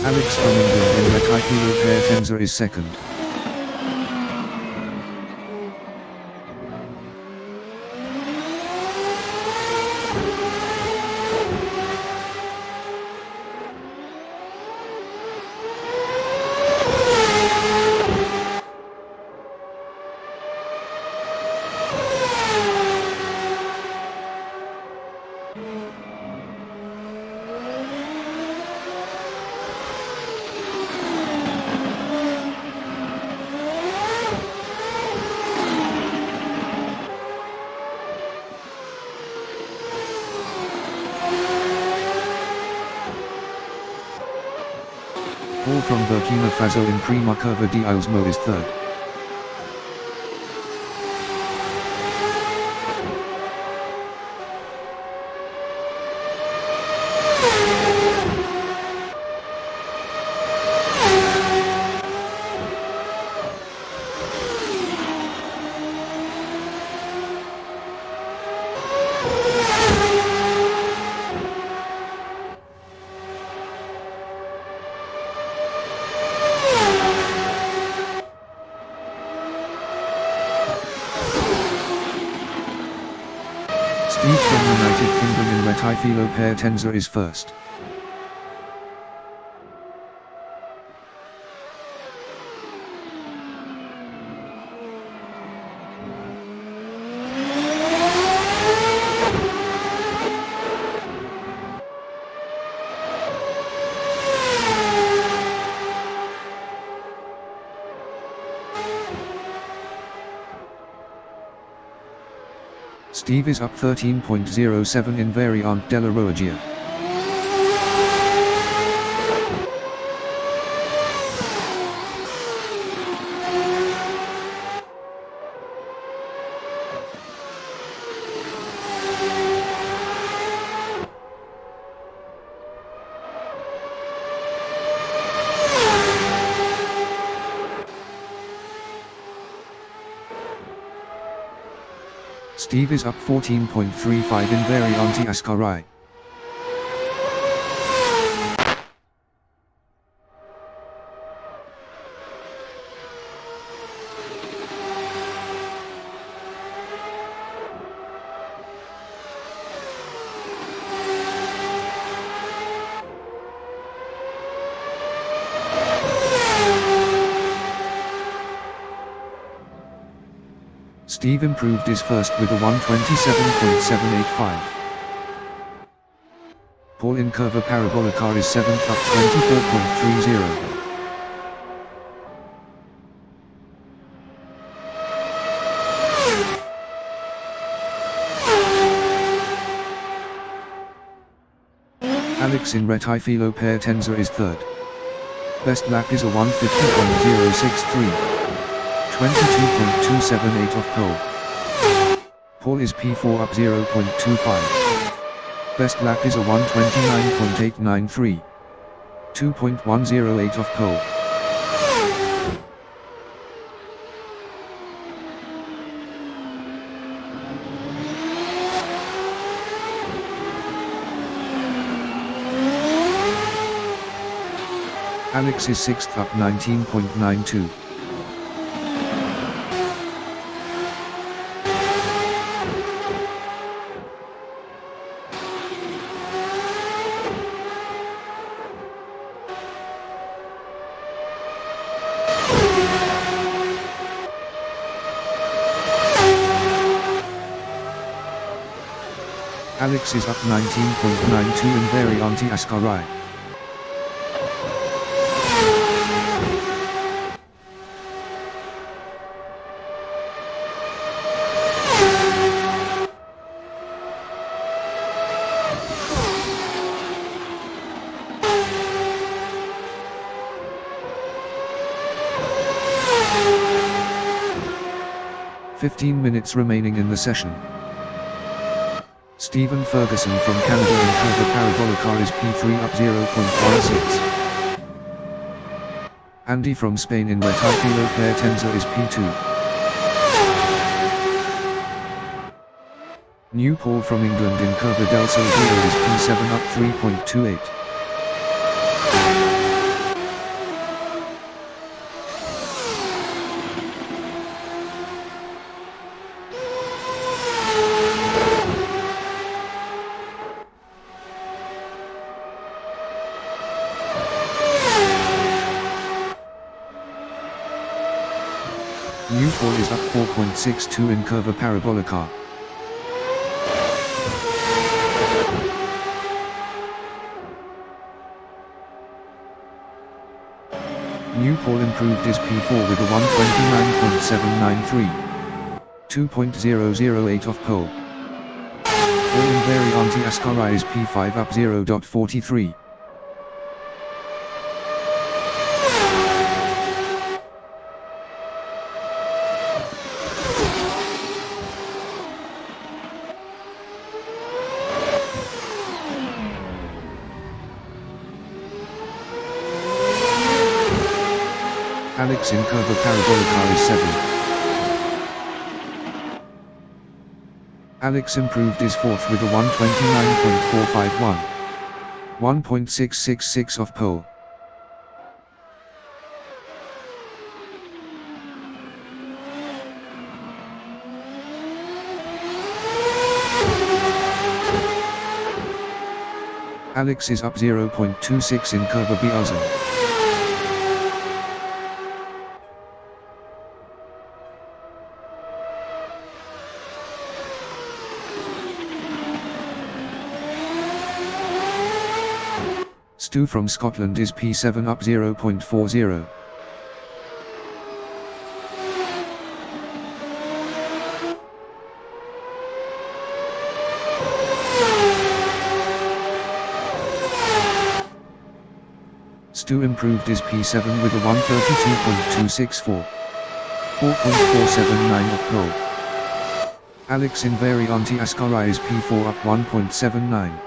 Alex from England in Retifilo Tenza is second. Paul from Burkina Faso in Prima Curva di Osmo is third. Steve from United Kingdom in Retifilo Tenza is first. Steve is up 13.07 in Variante della Roagia. Steve is up 14.35 in Variante Ascarai. Steve improved his first with a 1:27.785. Paul in Curva Parabolica is 7th up 24.30. Alex in Retifilo Tenza is third. Best lap is a 1:50.063. 22.278 off pole. Paul is P4 up 0.25. Best lap is a 1:29.893. 2.108 off pole. Alex is 6th up 19.92. Alex is up 19.92 in Variante Ascarai. "15 minutes remaining in the session. Stephen Ferguson from Canada in Curva Parabolica is P3 up 0.16. Andy from Spain in Retifilo Tenza is P2. New Paul from England in Curva del Solvio is P7 up 3.28. 1.62 in Curva Parabolica. New Paul improved his P4 with a 129.793. 2.008 off pole. All in Varianti Ascari's P5 up 0.43. Alex in Curva Parabolica is 7th. Alex improved his 4th with a 129.451. 1.666 off pole. Alex is up 0.26 in Curva Biazon. Stu from Scotland is P7 up 0.40. Stu improved his P7 with a 132.264. 4.479 off pole. Alex in Varianti Ascari is P4 up 1.79.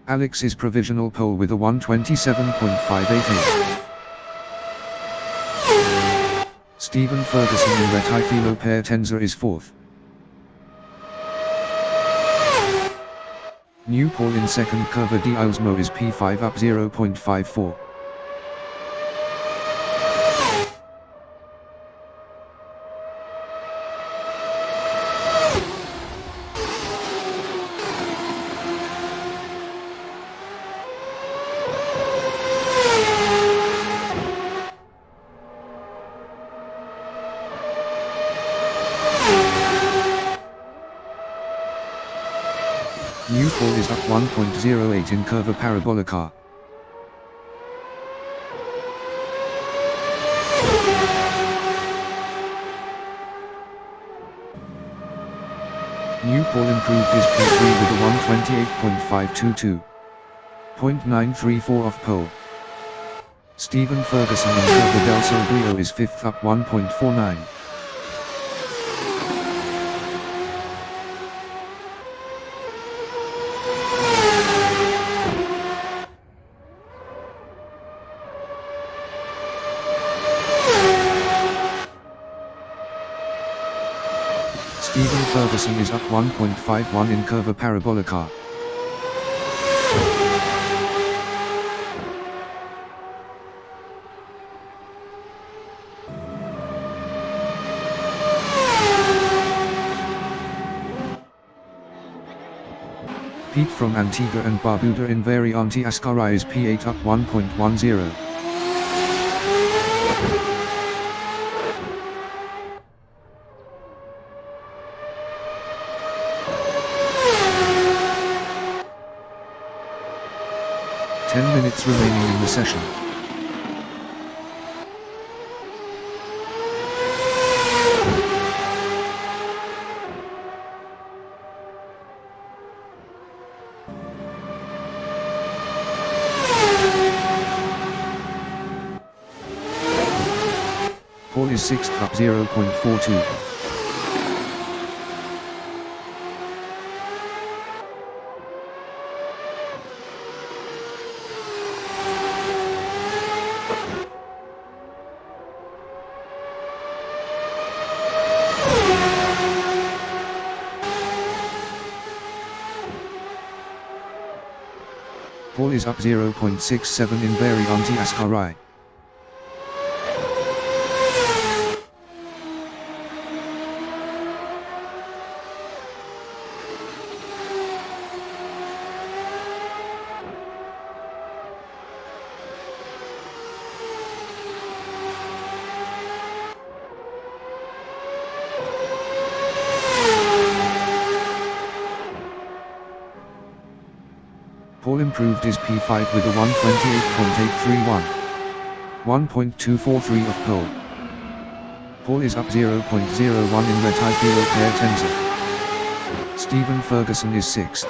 Alex is provisional pole with a 127.588. Stephen Ferguson in Retifilo Per Tenza is 4th. New Paul in 2nd Curva di Ilsmo is P5 up 0.54. New Paul is up 1.08 in Curva Parabolica. New Paul improved his P3 with a 128.522. 0.934 off pole. Stephen Ferguson in Curva del Soglio is 5th up 1.49. Stephen Ferguson is up 1.51 in Curva Parabolica. Pete from Antigua and Barbuda in Varianti Ascari is P8 up 1.10. Minutes remaining in the session. Paul is 6th up 0.42. Paul Paul is up 0.67 in Variante Ascari. Paul improved his P5 with a 128.831. 1.243 of pole. Paul is up 0.01 in Rettifilo Tenza. Stephen Ferguson is 6th.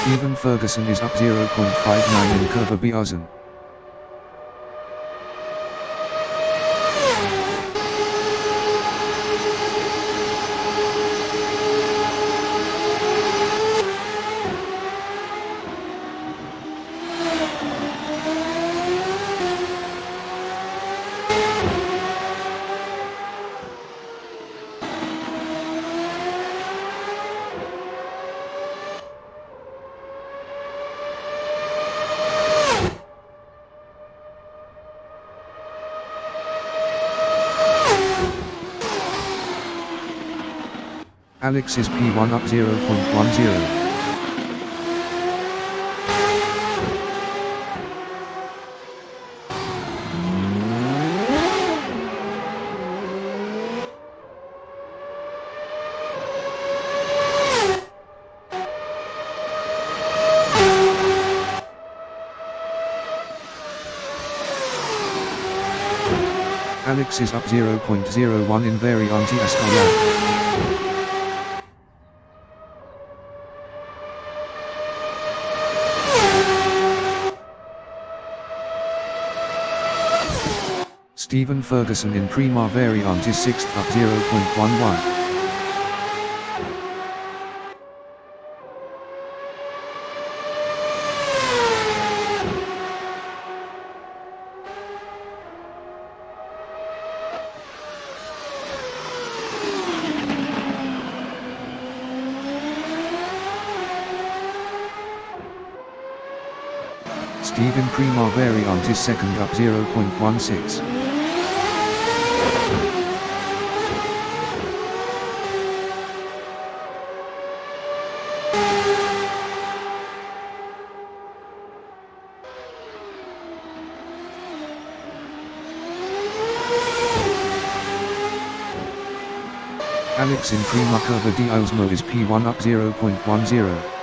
Stephen Ferguson is up 0.59 in Curva Biazen. Alex is P1 up 0.10. Alex is up 0.01 in Variante Ascari. Stephen Ferguson in Prima Variante is 6th up 0.11. Stephen Prima Variante is 2nd up 0.16. Alex in Prima Curva di Osmo is P1 up 0.10.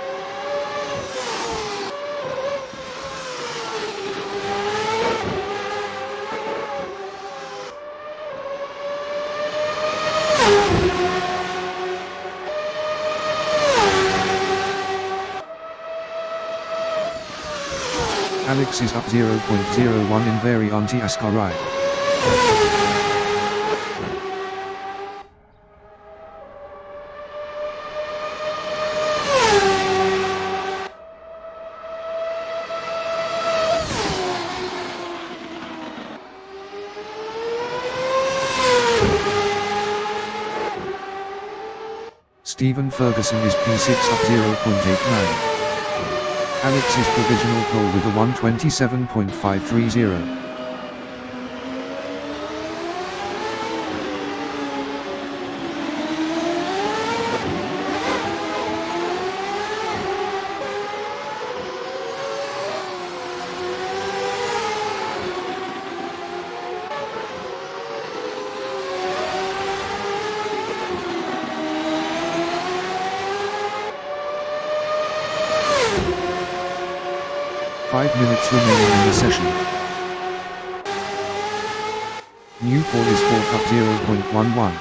Alex is up 0.01 in Variante Ascari. Stephen Ferguson is P6 up 0.89. Alex's provisional pole with a 127.530. Five minutes remaining in the session. New pole is 4th up 0.11.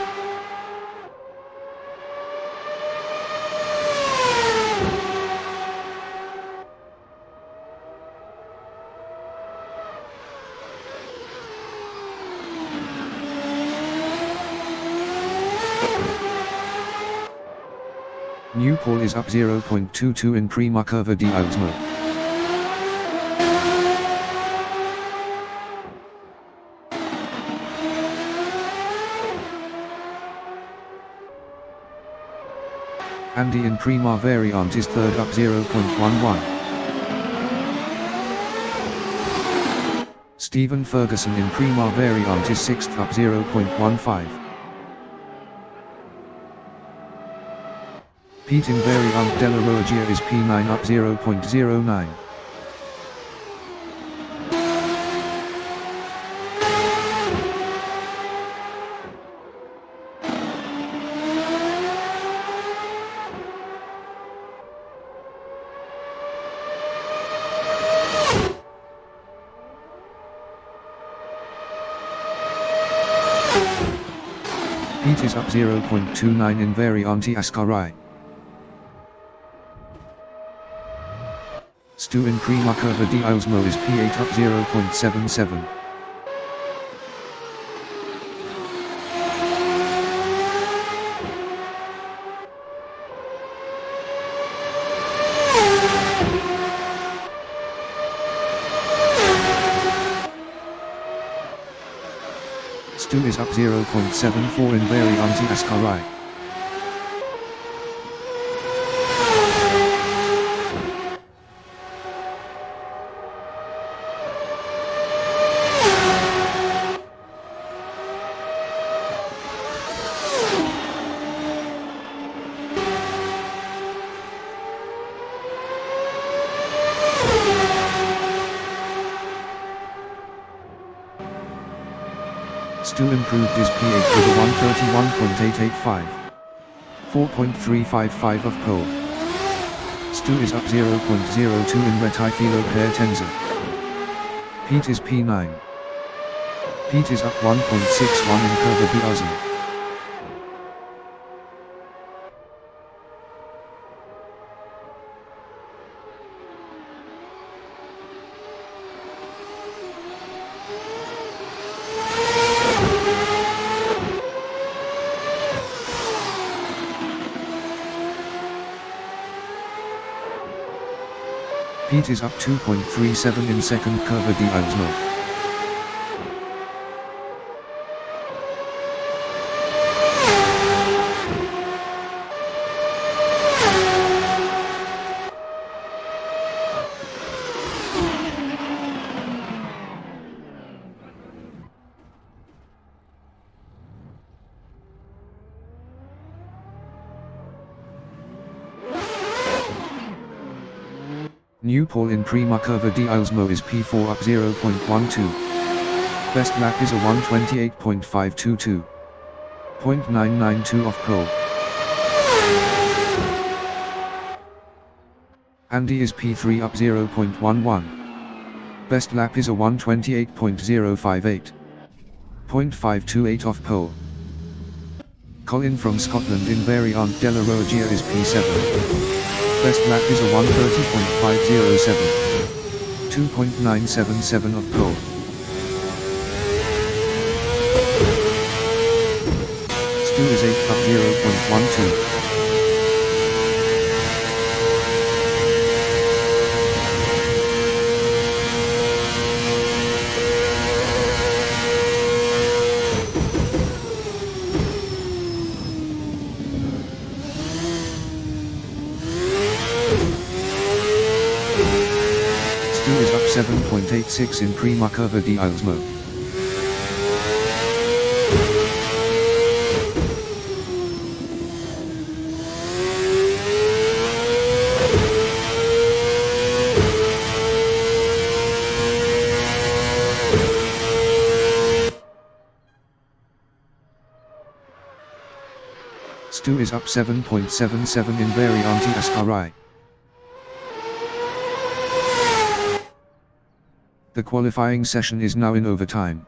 New pole is up 0.22 in Prima Curva di Osmo. Andy in Prima Variante is 3rd up 0.11. Stephen Ferguson in Prima Variant is 6th up 0.15. Pete in Variant della Roggia is P9 up 0.09. Pete is up 0.29 in Variante Ascari. Stu in Prima Curva di Osmo is P8 up 0.77. Stu is up 0.74 in Variante Ascari. Stu improved his P8 with a 131.885. 4.355 of pole. Stu is up 0.02 in Retifilo per Tenza. Pete is P9. Pete is up 1.61 in Curva di Osmo. Pete is up 2.37 in second Curva di Osmo. New pole in Prima Curva di Osmo is P4 up 0.12. Best lap is a 128.522. 0.992 off pole. Andy is P3 up 0.11. Best lap is a 128.058. 0.528 off pole. Colin from Scotland in Variant della Roggia is P7. Best lap is a 130.507. 2.977 of pole. Stu is 8 up 0.12. Stu is up 7.86 in Prima Curva di Osmo. Stu is up 7.77 in Variante Ascari. The qualifying session is now in overtime.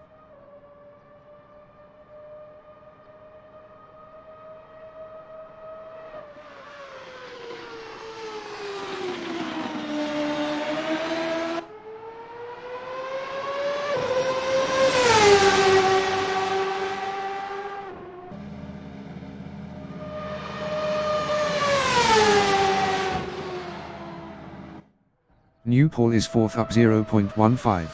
New pole is 4th up 0.15.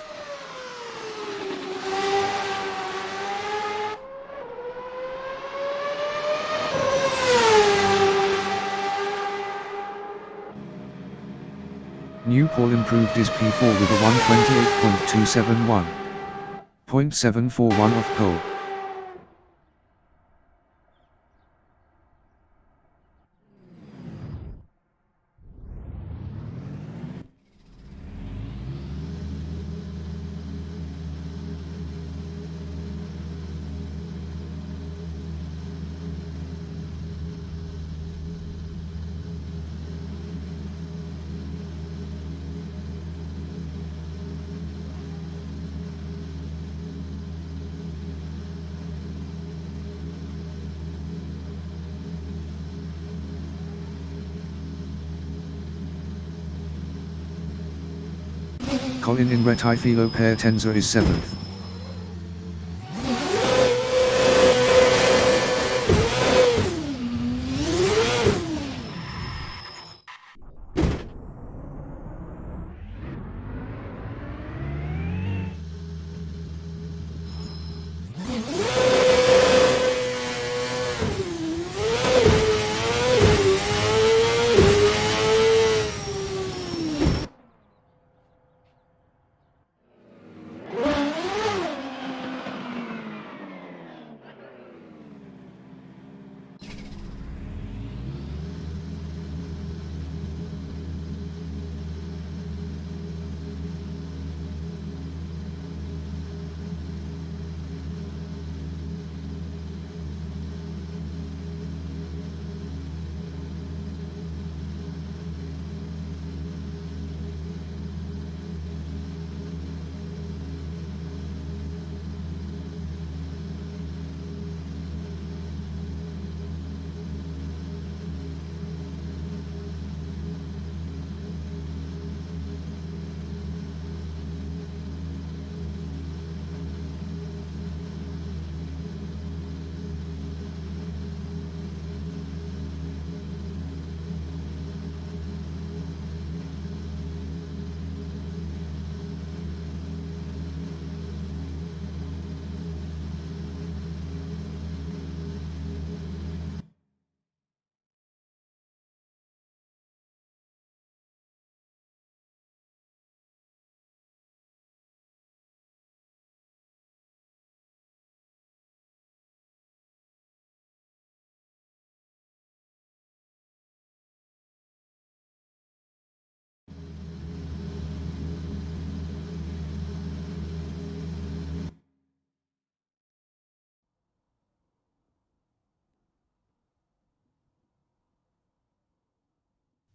New pole improved his P4 with a 128.271. .741 off pole. Colin in Retifilo Per Tenza is 7th.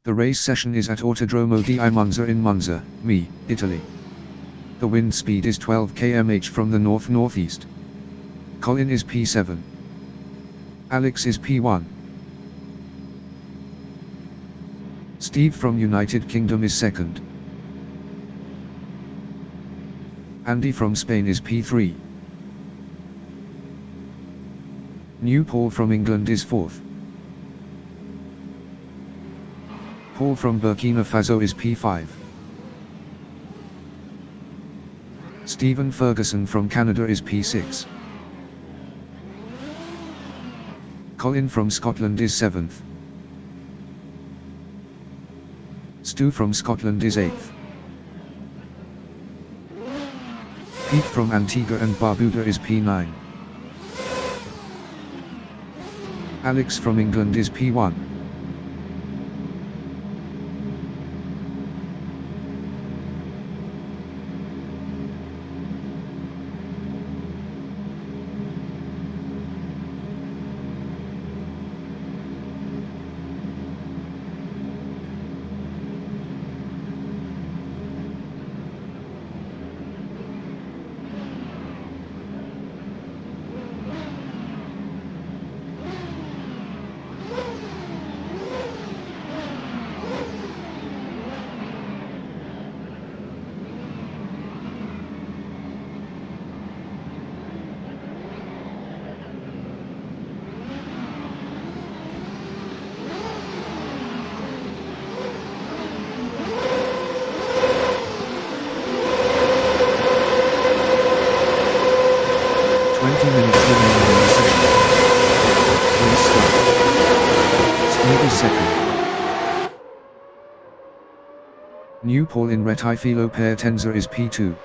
The race session is at Autodromo di Monza in Monza, Italy. The wind speed is 12 km/h from the north-northeast. Colin is P7. Alex is P1. Steve from United Kingdom is 2nd. Andy from Spain is P3. New Paul from England is 4th. Paul from Burkina Faso is P5. Stephen Ferguson from Canada is P6. Colin from Scotland is 7th. Stu from Scotland is 8th. Pete from Antigua and Barbuda is P9. Alex from England is P1. New Paul in Retifilo Per Tenza is P2.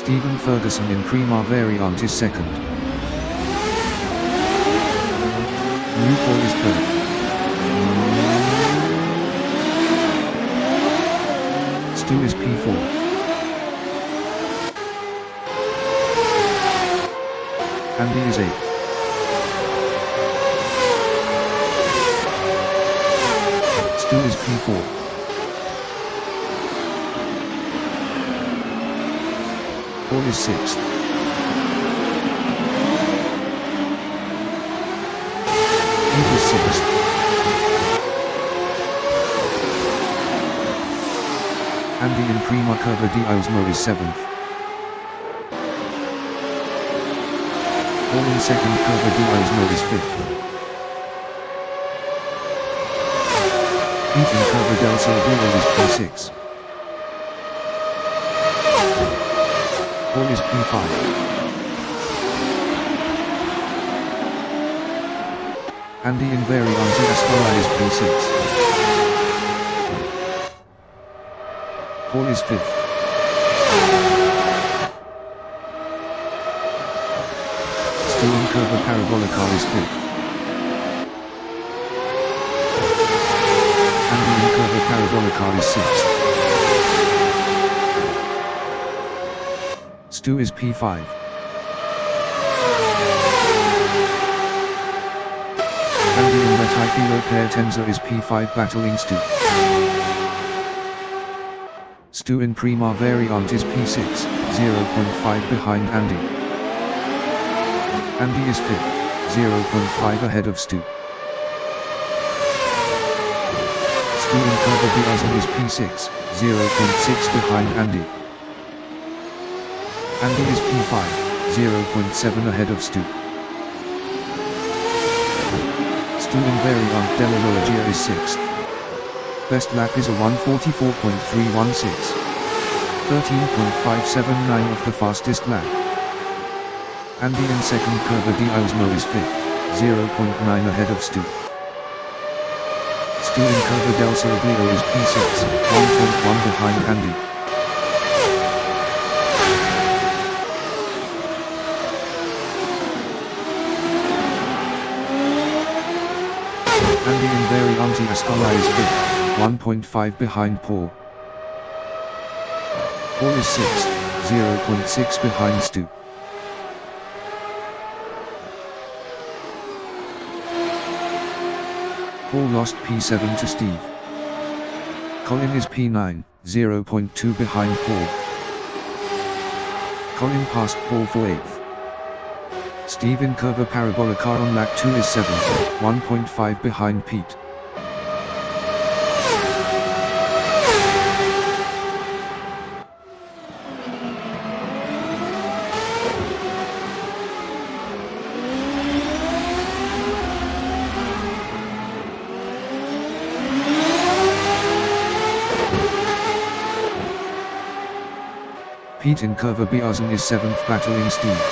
Stephen Ferguson in Prima Variant is second. Newport is third. Stu is P4. Andy is 8th. Stu is P4. Paul is 6th. Pete is 6th. Andy in Prima Curva di Osmo is 7th. Paul in second Curva di Osmo is 5th. Pete in Curva del Silvio is P6. Paul is P5. Andy in Variante Ascari is P6. Paul is 5th. Stu in Curva Parabolica is 5th. Andy in Curva Parabolica is 6th. Stu is P5. Andy in Retifilo Tenza is P5 battling Stu. Stu in Prima Variant is P6, 0.5 behind Andy. Andy is 5th, 0.5 ahead of Stu. Stu in Curva di Osmo is P6, 0.6 behind Andy. Andy is P5, 0.7 ahead of Stu. Stu in Variant della Loggia is 6th. Best lap is a 1:44.316. 13.579 of the fastest lap. Andy in second Curva di Osmo is 5th, 0.9 ahead of Stu. Stu in Curva del Silvio is P6, 1.1 behind Andy. Andy in Variante Ascari is 5th, 1.5 behind Paul. Paul is 6th, 0.6 behind Stu. Paul lost P7 to Steve. Colin is P9, 0.2 behind Paul. Colin passed Paul for 8th. Steve in Curva Parabolica on lap 2 is 7th, 1.5 behind Pete. Pete in Curva Biasen is 7th battling Steve.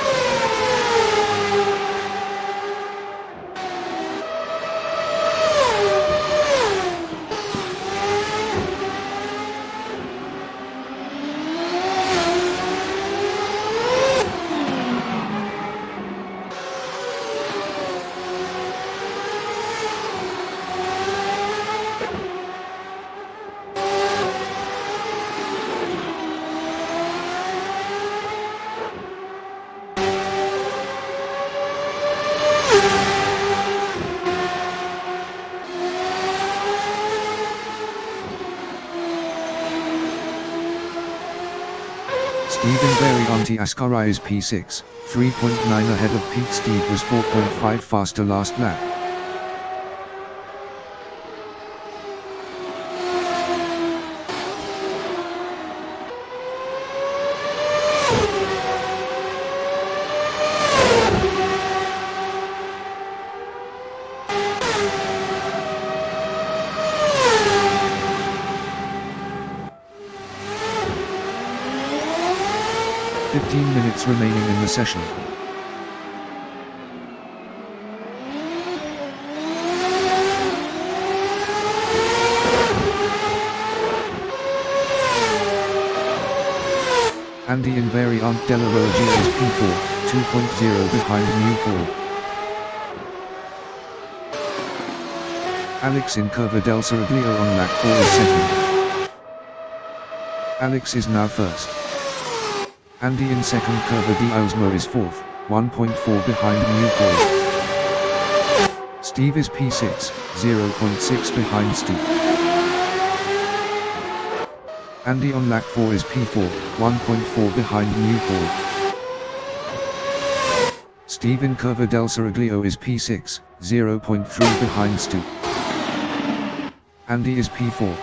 Steve in Variante Ascari is P6, 3.9 ahead of Pete. Steve was 4.5 faster last lap. Minutes remaining in the session. Andy in Variant della Roggia is P4, 2.0 behind New Paul. Alex in Curva del Saraglio on lap 4 is second. Alex is now first. Andy in second. Curva di Osmo is fourth, 1.4 behind New Paul. Steve is P6, 0.6 behind Steve. Andy on lap 4 is P4, 1.4 behind New Paul. Steve in Curva del Saraglio is P6, 0.3 behind Stu. Andy is P4.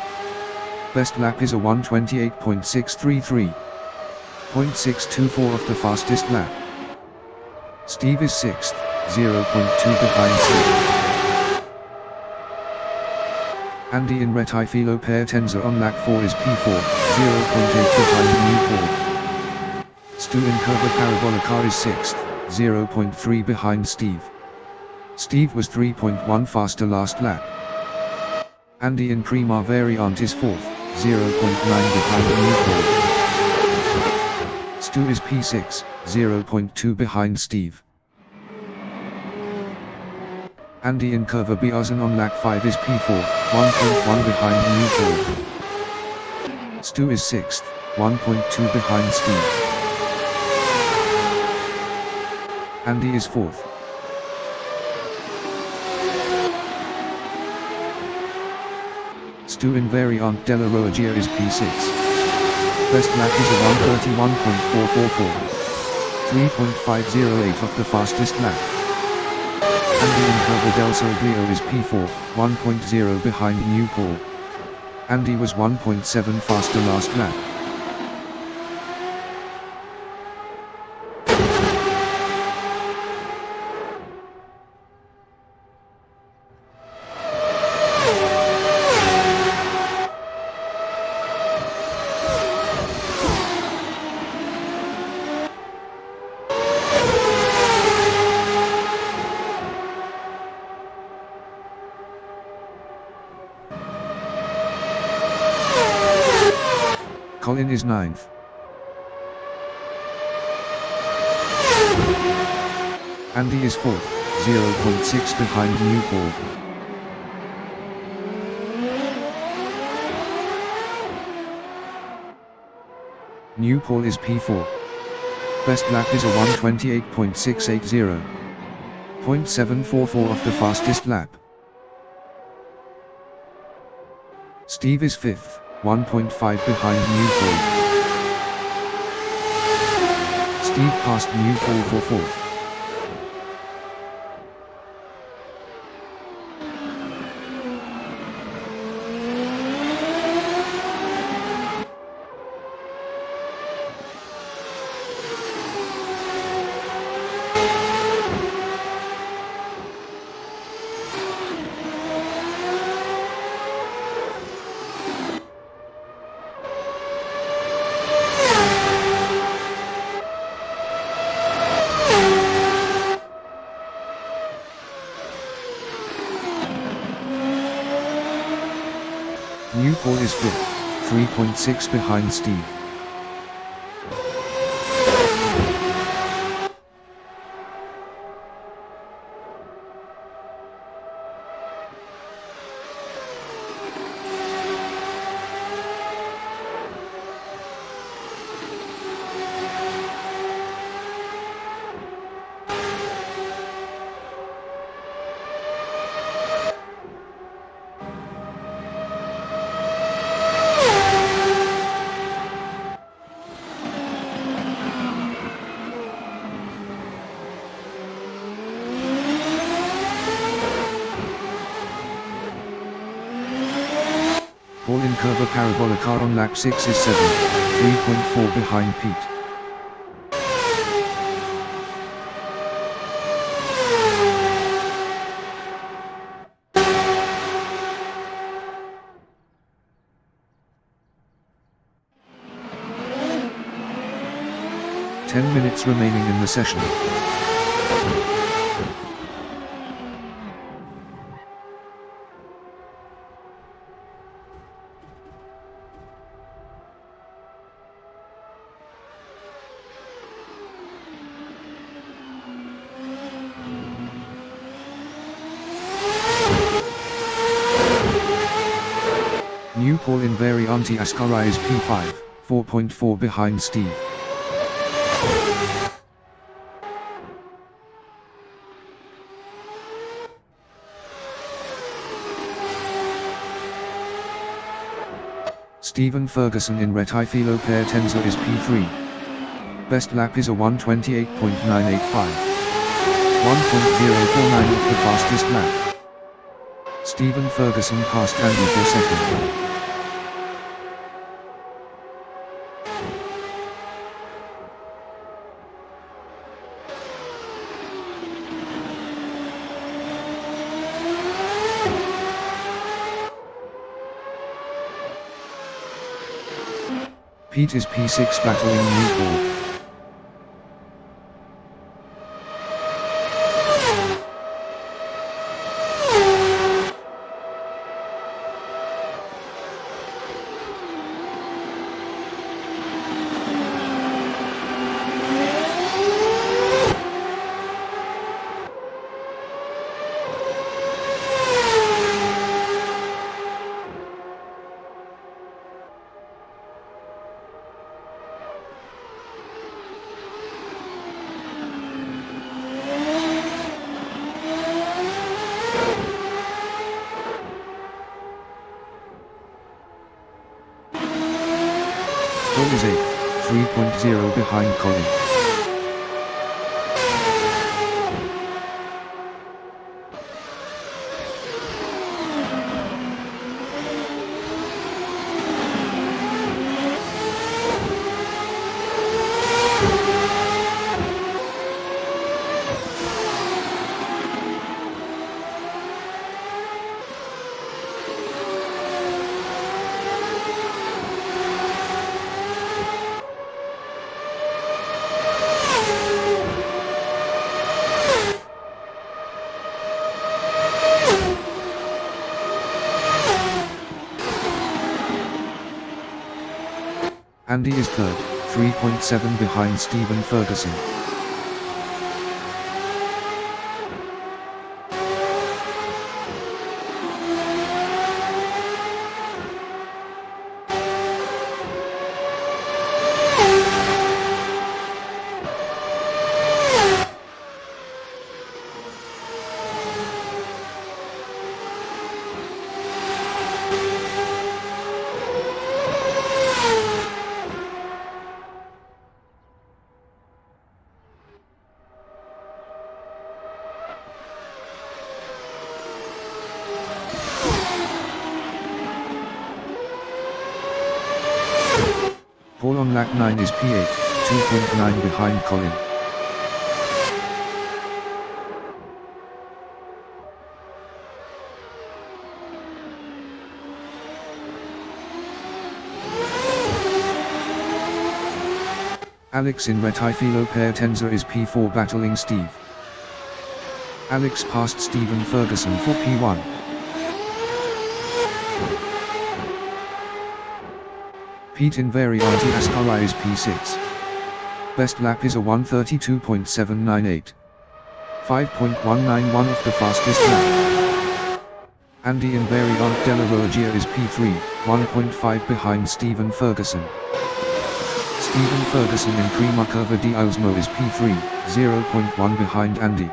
Best lap is a 1:28.633. 0.624 of the fastest lap. Steve is 6th, 0.2 behind Steve. Andy in Retifilo Pertenza on lap 4 is P4, 0.8 behind New Paul. Stu in Curva Parabolica is 6th, 0.3 behind Steve. Steve was 3.1 faster last lap. Andy in Prima Variant is 4th, 0.9 behind New Paul. Stu is P6, 0.2 behind Steve. Andy in Curva Biasen on lap 5 is P4, 1.1 behind New Paul. Stu is 6th, 1.2 behind Steve. Andy is 4th. Stu in Variant della Roggia is P6. Best lap is a 1:31.444. 3.508 of the fastest lap. Andy in Curva del Saraglio is P4, 1.0 behind New Paul. Andy was 1.7 faster last lap. Colin is 9th. Andy is 4th, 0.6 behind New Paul. New Paul is P4. Best lap is a 1:28.680. 0.744 of the fastest lap. Steve is 5th, 1.5 behind New Paul. Steve passed New Paul for 4th. New Paul is 5th, 3.6 behind Steve. Paul in Curva Parabolica on lap 6 is 7th, 3.4 behind Pete. Ten minutes remaining in the session. call in Variante Ascari is P5, 4.4 behind Steve. Stephen Ferguson in Rettifilo Per Tenza is P3. Best lap is a 1:28.985. 1.049 of the fastest lap. Stephen Ferguson passed Andy for second. Pete is P6 battling Newport. Paul is 8th, 3.0 behind Colin. Andy is third, 3.7 behind Stephen Ferguson. Paul on lap 9 is P8, 2.9 behind Colin. Alex in Rettifilo Per Tenza is P4 battling Steve. Alex passed Stephen Ferguson for P1. Pete in Variante Ascari is P6. Best lap is a 1:32.798. 5.191 of the fastest lap. Andy in Variante della Vergia is P3, 1.5 behind Stephen Ferguson. Stephen Ferguson in Prima Curva di Osmo is P3, 0.1 behind Andy.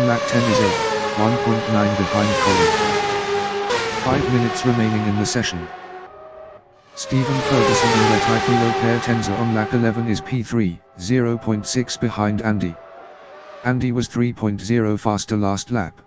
Lap 10 is 8, 1.9 behind Colin. 5 minutes remaining in the session. Stephen Ferguson in Rettifilo Per Tenza on lap 11 is P3, 0.6 behind Andy. Andy was 3.0 faster last lap.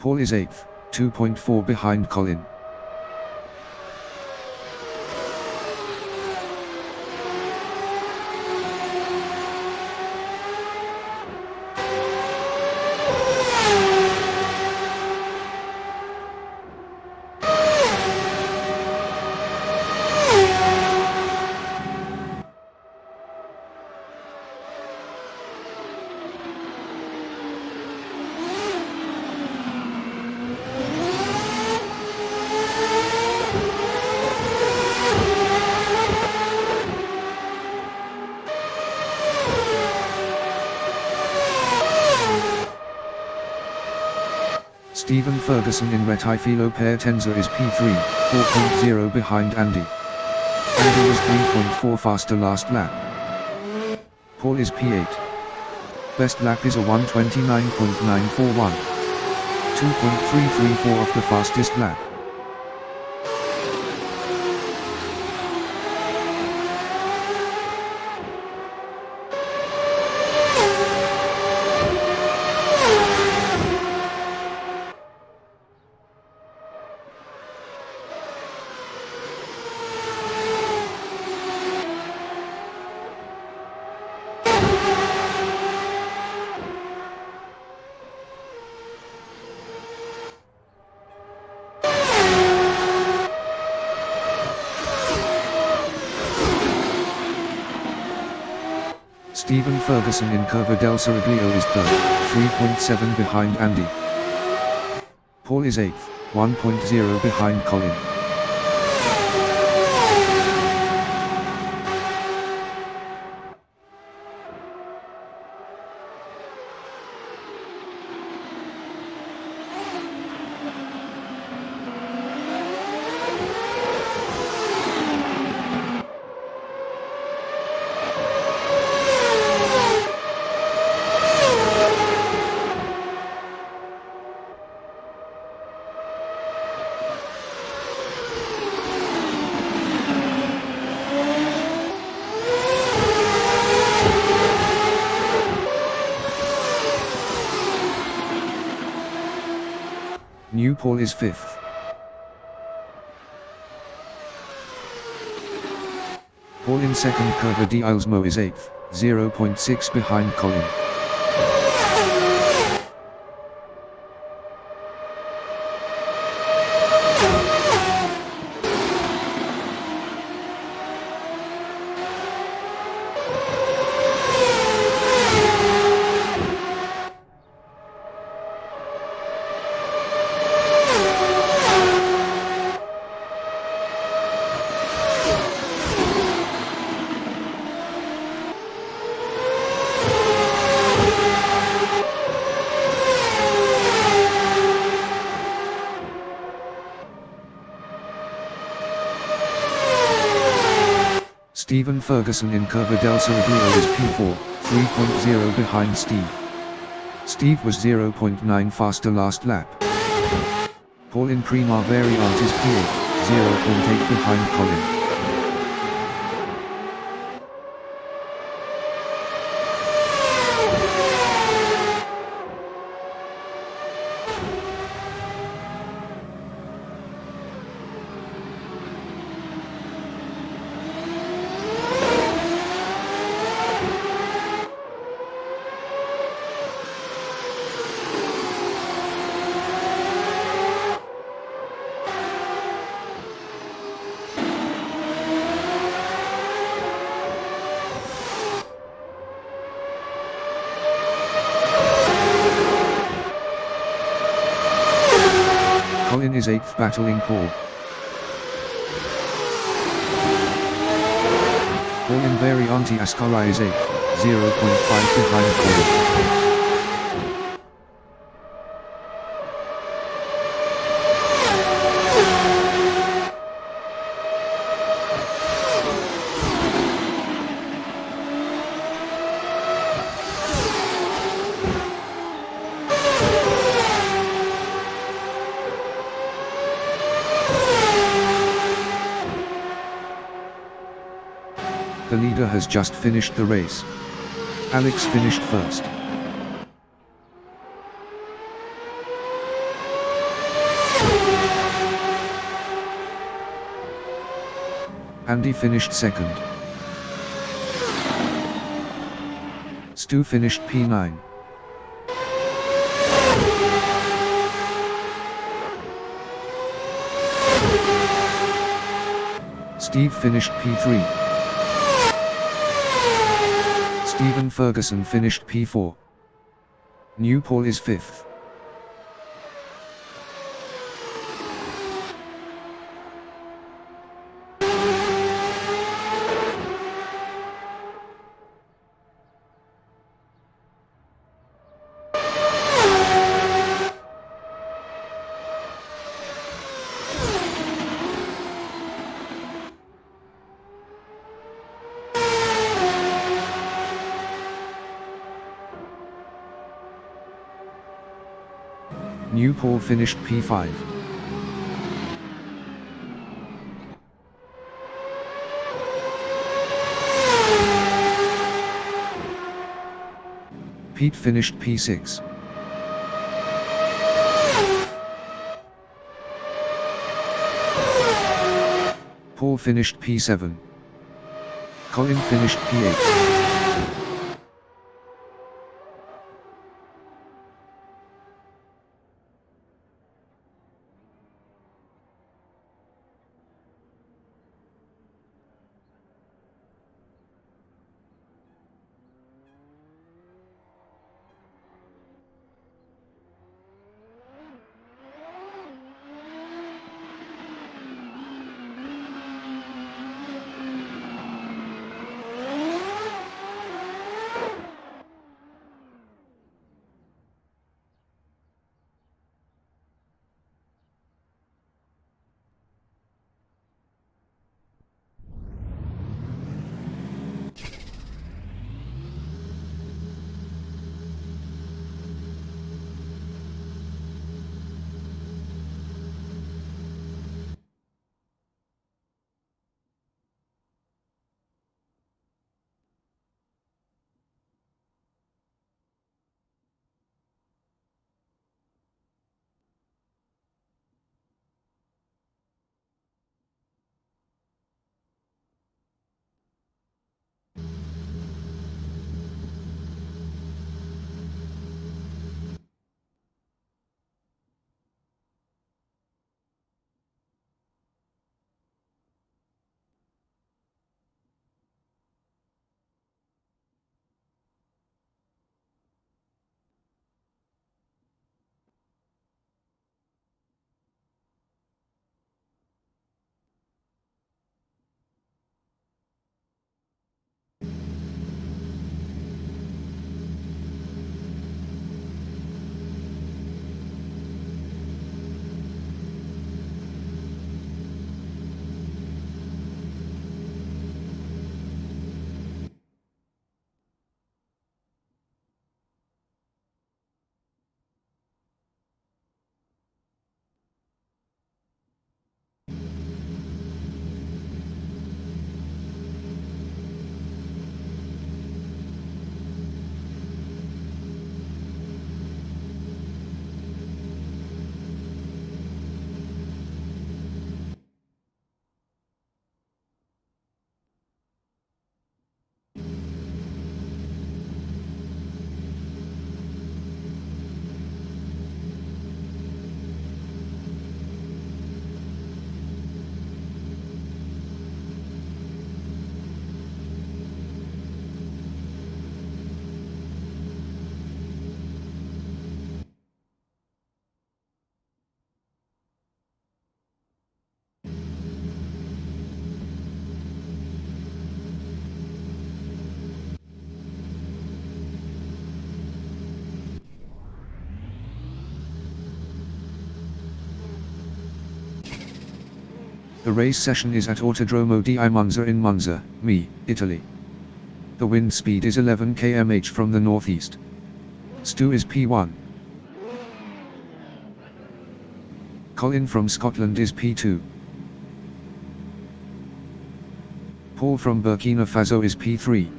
Paul is 8th, 2.4 behind Colin. Stephen Ferguson in Rettifilo Tenza is P3, 4.0 behind Andy. Andy was 3.4 faster last lap. Paul is P8. Best lap is a 1:29.941. 2.334 of the fastest lap. Stephen Ferguson in Curva del Saraglio is 3rd, 3.7 behind Andy. Paul is 8th, 1.0 behind Colin. New Paul is 5th. Paul in 2nd. Curva di Ilsmo is 8th, 0.6 behind Colin. Stephen Ferguson in Curva del Saraglio is P4, 3.0 behind Steve. Steve was 0.9 faster last lap. Paul in Prima Variant is P8, 0.8 behind Colin. Colin is 8th battling Paul. Paul in Varianti Ascara is 8th, 0.5 behind Colin. The leader has just finished the race. Alex finished first. Andy finished second. Stu finished P9. Steve finished P3. Stephen Ferguson finished P4. New Paul is 5th. New Paul finished P5. Pete finished P6. Paul finished P7. Colin finished P8. The race session is at Autodromo di Monza in Monza, Italy. The wind speed is 11 km/h from the northeast. Stu is P1. Colin from Scotland is P2. Paul from Burkina Faso is P3.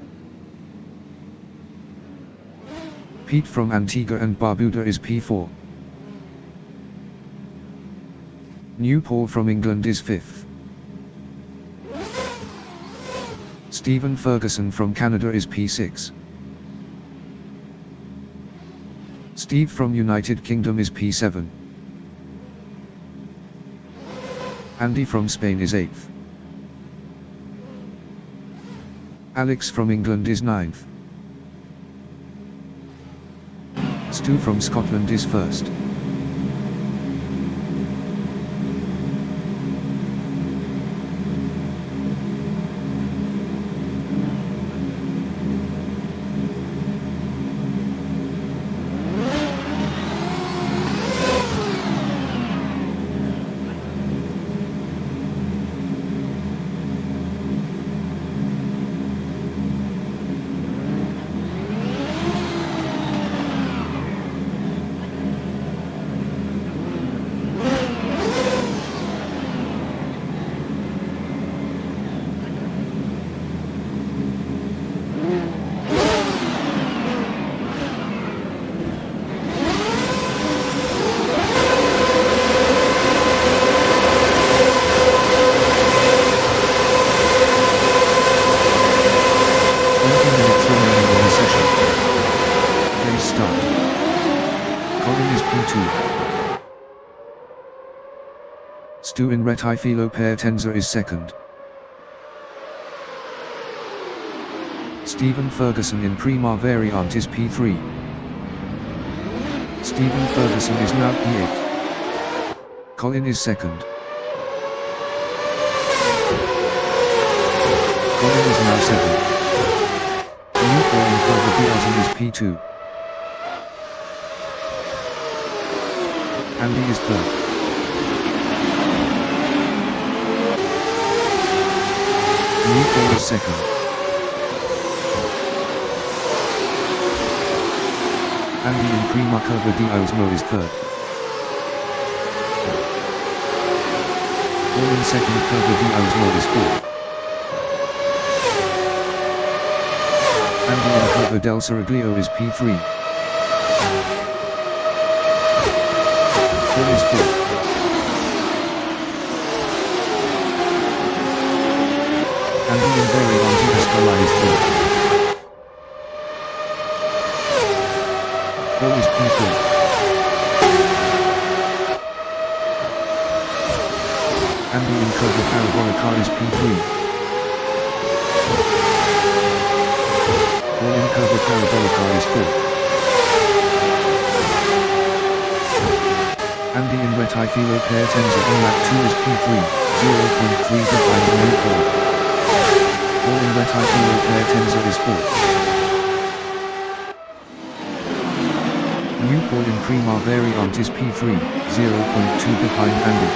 Pete from Antigua and Barbuda is P4. New Paul from England is 5th. Stephen Ferguson from Canada is P6. Steve from United Kingdom is P7. Andy from Spain is 8th. Alex from England is 9th. Stu from Scotland is 1st. Stu in Rettifilo Tenza is 2nd. Stephen Ferguson in Prima Variant is P3. Stephen Ferguson is now P8. Colin is 2nd. Colin is now 7th. Newport in Clover Bielsen is P2. Andy is 3rd. Newport is 2nd. Andy in Prima Curva di Osmo is 3rd. All in 2nd Curva di Osmo is 4th. Andy in Curva del Seraglio is P3. All is 4th. Andy in Variant di Escala is 4th. All is P4. Andy in Curva Parabolica is P3. All in Curva Parabolica is 4th. Andy in Rettifilo Tenza on lap 2 is P3, 0.3 behind Newport. All in Rettifilo Tenza is 4th. Newport in Prima Variant is P3, 0.2 behind Andy.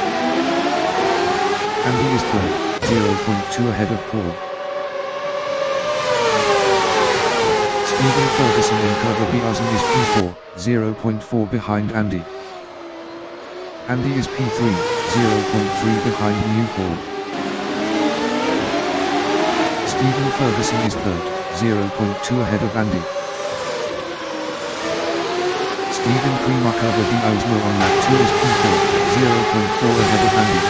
Andy is 3rd, 0.2 ahead of Paul. Stephen Ferguson in Curva Bielsen is P4, 0.4 behind Andy. Andy is P3, 0.3 behind Newport. Stephen Ferguson is 3rd, 0.2 ahead of Andy. Stephen Prima Curva di Osmo on lap 2 is P4, 0.4 ahead of Andy.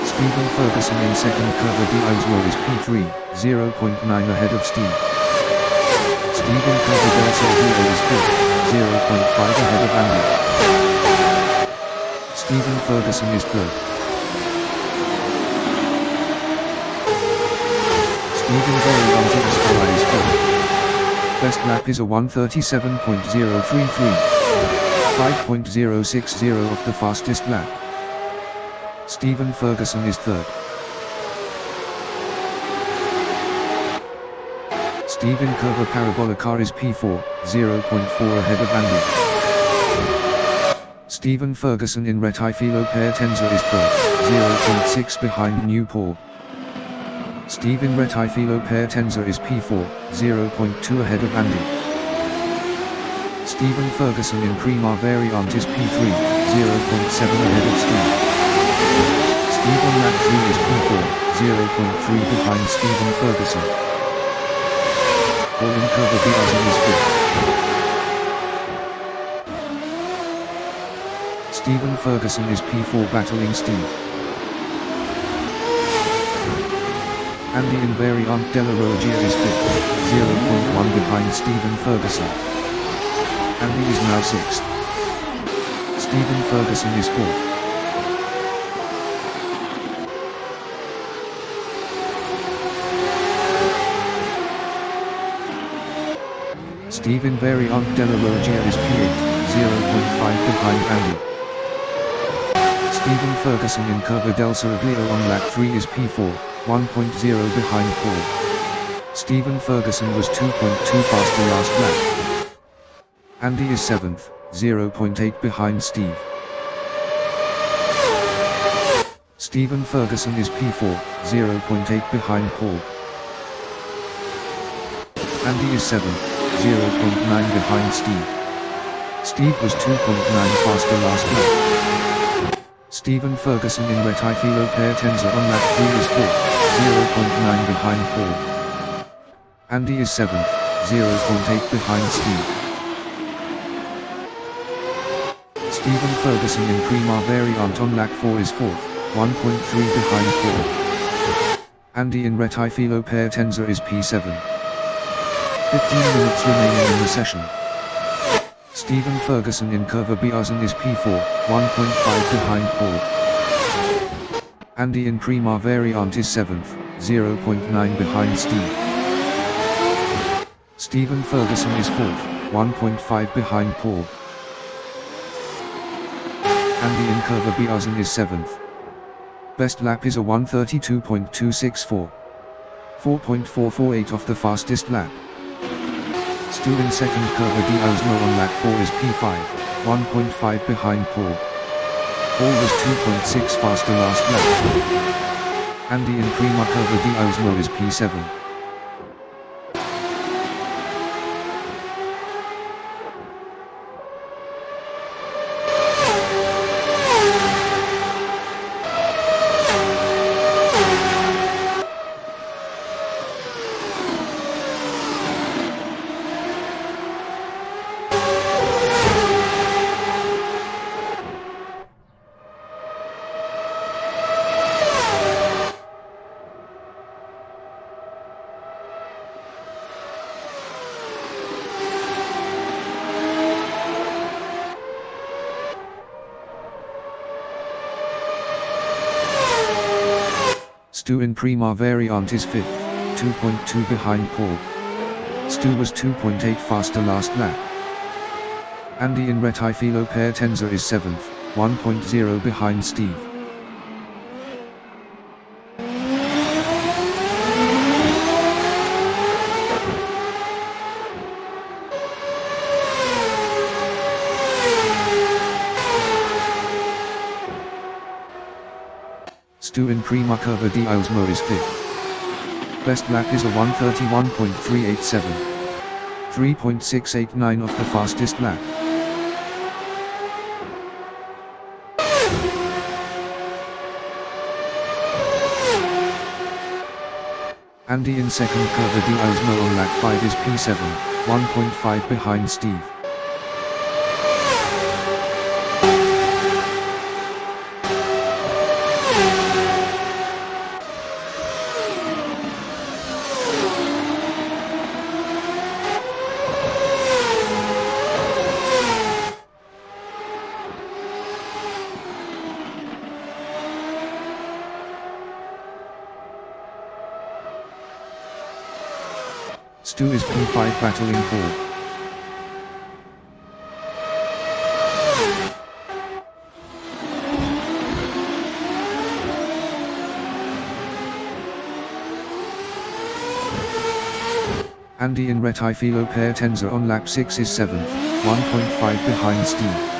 Stephen Ferguson in 2nd Curva di Osmo is P3, 0.9 ahead of Steve. Stephen Curva del Seraglio is 5th, 0.5 ahead of Andy. Stephen Ferguson is 3rd. Stephen Variant di Escala is 4th. Best lap is a 1:37.033, 5.060 of the fastest lap. Stephen Ferguson is 3rd. Steve in Curva Parabolica is P4, 0.4 ahead of Andy. Stephen Ferguson in Rettifilo Tenza is 3rd, 0.6 behind Newport. Steve in Rettifilo Tenza is P4, 0.2 ahead of Andy. Stephen Ferguson in Prima Variant is P3, 0.7 ahead of Steve. Steve on lap 3 is P4, 0.3 behind Stephen Ferguson. All in Curva Bielsen is 5th. Stephen Ferguson is P4 battling Steve. Andy in Variant Della Roggia is 5th, 0.1 behind Stephen Ferguson. Andy is now 6th. Stephen Ferguson is 4th. Stephen Variant Della Roggia is P8, 0.5 behind Andy. Stephen Ferguson in Curva del Seraglio on lap 3 is P4, 1.0 behind Paul. Stephen Ferguson was 2.2 faster last lap. Andy is 7th, 0.8 behind Steve. Stephen Ferguson is P4, 0.8 behind Paul. Andy is 7th, 0.9 behind Steve. Steve was 2.9 faster last lap. Stephen Ferguson in Rettifilo Pertenza on lap 3 is 4th, 0.9 behind Paul. Andy is 7th, 0.8 behind Steve. Stephen Ferguson in Prima Variant on lap 4 is 4th, 1.3 behind Paul. Andy in Rettifilo Pertenza is P7. 15 minutes remaining in the session. Stephen Ferguson in Curva Biasen is P4, 1.5 behind Paul. Andy in Prima Variant is 7th, 0.9 behind Steve. Stephen Ferguson is 4th, 1.5 behind Paul. Andy in Curva Biasen is 7th. Best lap is a 1:32.264. 4.448 off the fastest lap. Stu in second Curva di Osmo on lap 4 is P5, 1.5 behind Paul. Paul was 2.6 faster last lap. Andy in Prima Curva di Osmo is P7. Stu in Prima Variant is 5th, 2.2 behind Paul. Stu was 2.8 faster last lap. Andy in Rettifilo Pertenza is 7th, 1.0 behind Steve. Stu in Prima Curva di Osmo is 5th. Best lap is a 1:31.387. 3.689 off the fastest lap. Andy in second Curva di Osmo on lap 5 is P7, 1.5 behind Steve. Stu is P5 battling Paul. Andy in Rettifilo Pertenza on lap 6 is 7th, 1.5 behind Steve.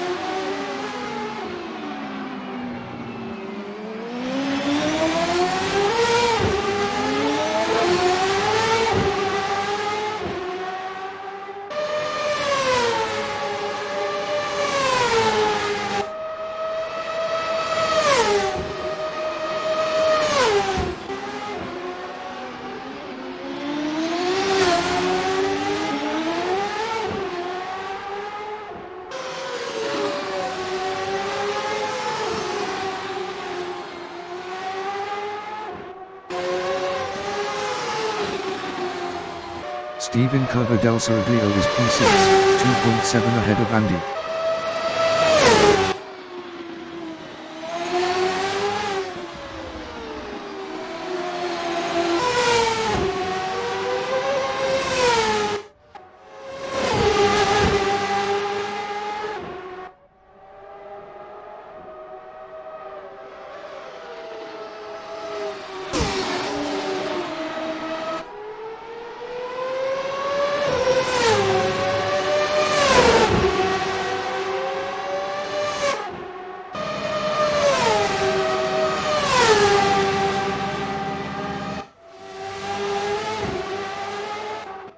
Steve in Curva del Saraglio is P6, 2.7 ahead of Andy.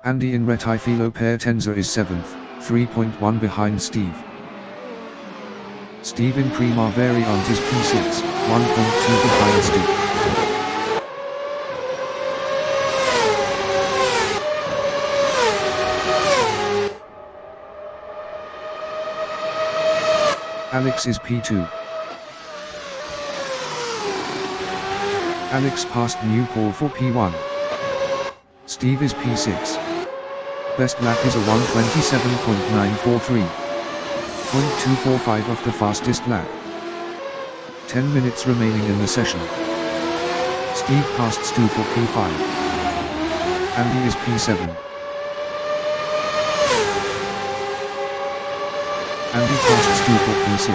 Andy in Retifilo Tenza is 7th, 3.1 behind Steve. Steve in Prima Variant is P6, 1.2 behind Steve. Alex is P2. Alex passed New Paul for P1. Steve is P6. Best lap is a 1:27.943. 0.245 of the fastest lap. 10 minutes remaining in the session. Steve passed Stu for P5. Andy is P7. Andy passed Stu for P6.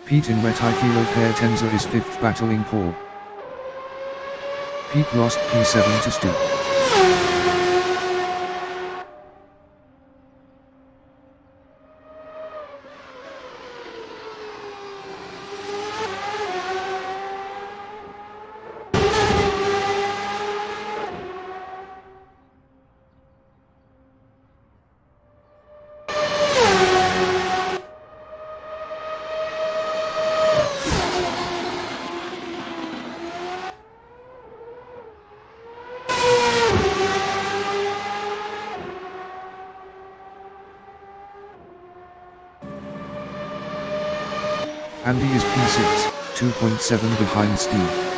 Pete in Retifilo Tenza is 5th battling Paul. Pete lost P7 to Stu. Andy is P6, 2.7 behind Steve.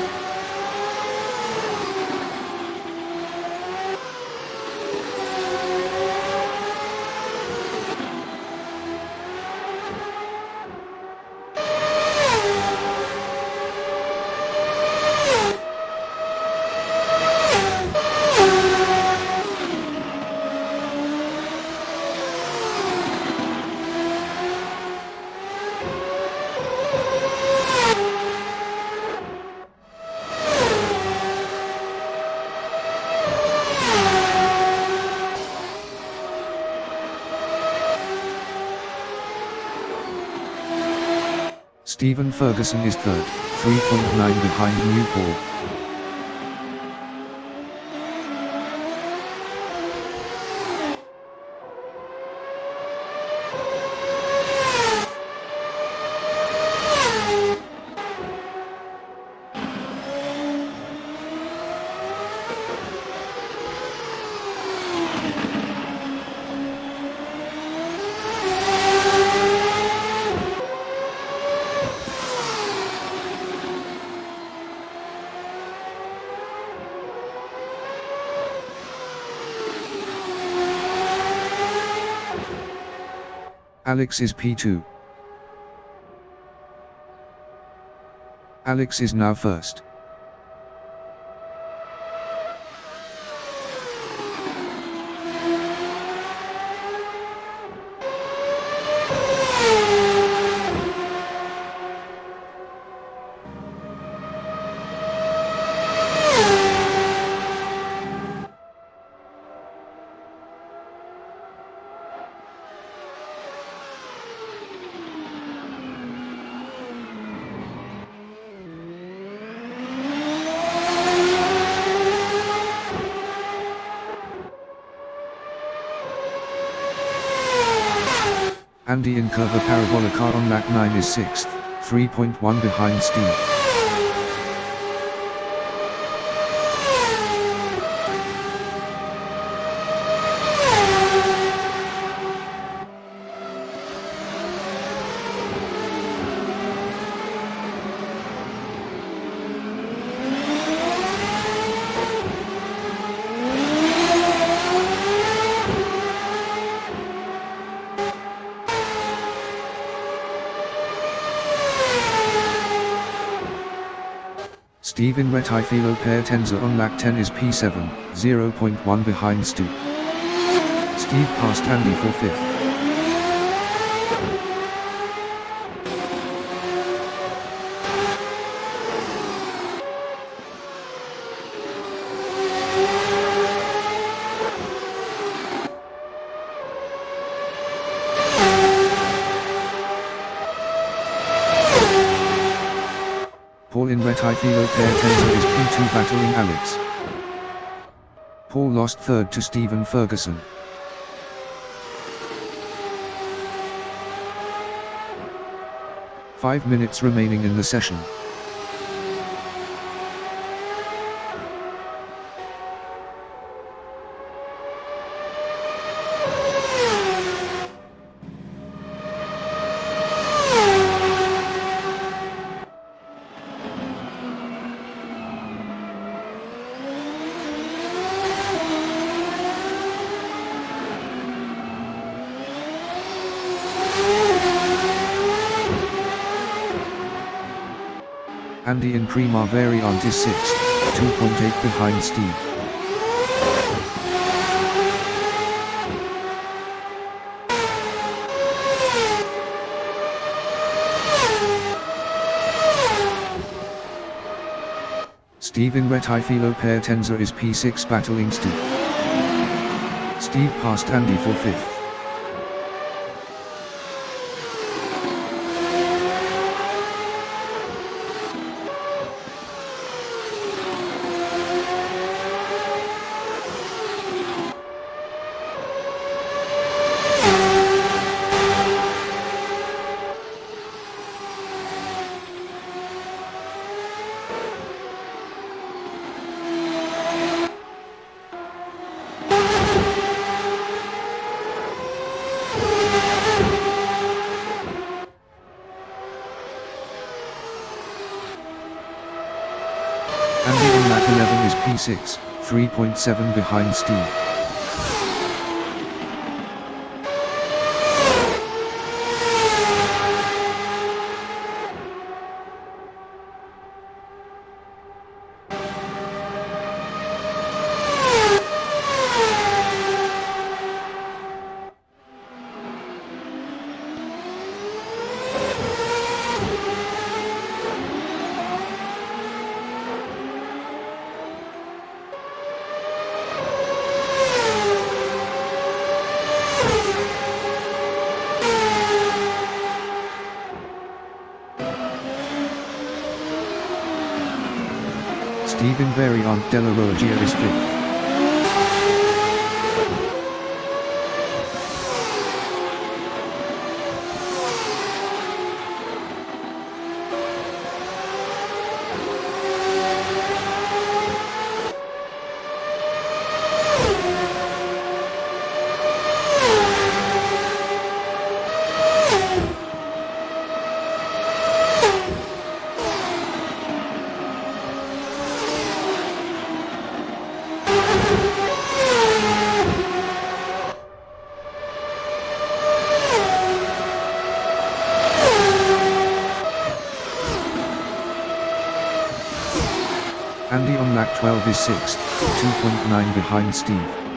Stephen Ferguson is 3rd, 3.9 behind New Paul. Alex is P2. Alex is now first. Andy in Curva Parabolica on lap 9 is 6th. 3.1 behind Steve. Stephen Retifilo pair Tenza on lap 10 is P7, 0.1 behind Stu. Steve passed Andy for 5th. Paul in Retifilo pair Tenza is P2 battling Alex. Paul lost 3rd to Stephen Ferguson. Five minutes remaining in the session. Andy in Prima Variant is 6th, 2.8 behind Steve. Steve in Retifilo pair Tenza is P6 battling Steve. Steve passed Andy for 5th. Andy on lap 11 is P6, 3.7 behind Steve. Stephen Variant della Rogia is 5th. Andy on lap 12 is 6th, 2.9 behind Steve.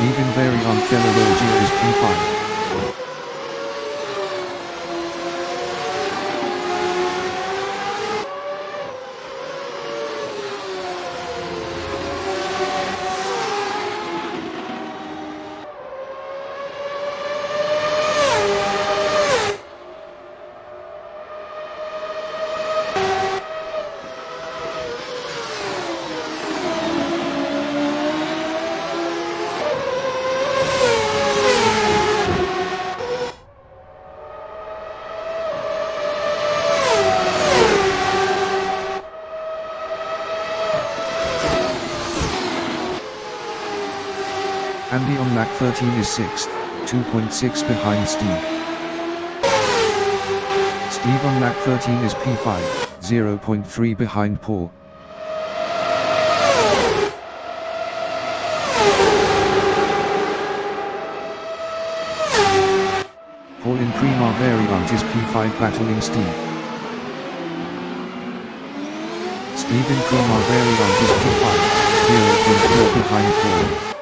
Stephen Variant Delarogia is P5. Andy on lap 13 is 6th, 2.6 behind Steve. Steve on lap 13 is P5, 0.3 behind Paul. Paul in Prima Variant is P5 battling Steve. Steve in Prima Variant is P5, 0.4 behind Paul.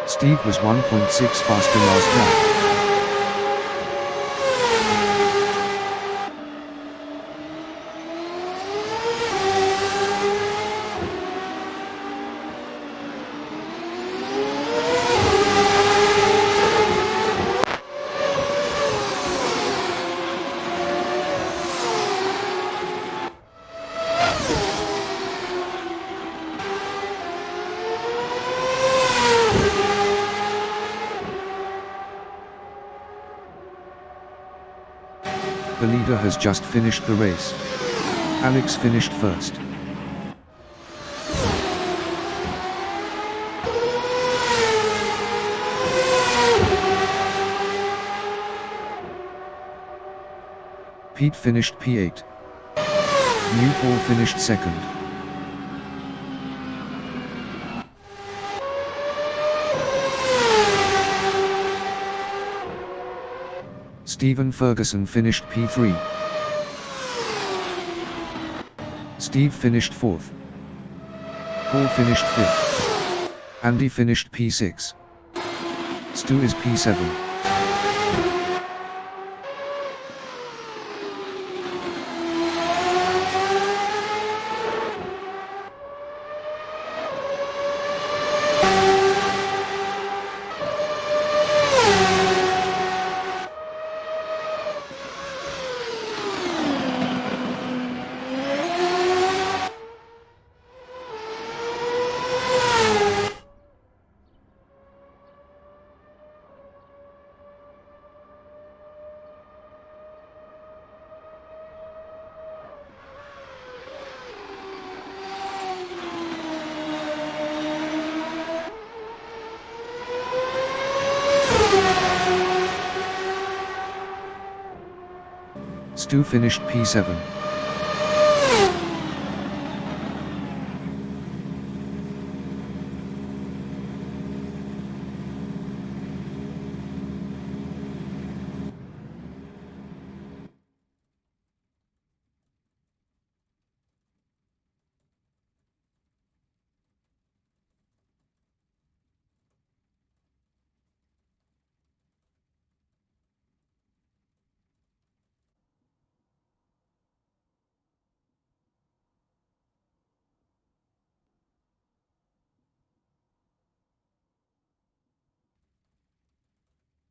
Steve was 1.6 faster last lap. The leader has just finished the race. Alex finished first. Pete finished P8. New Paul finished second. Stephen Ferguson finished P3. Steve finished 4th. Paul finished 5th. Andy finished P6. Stu is P7. Stu finished P7.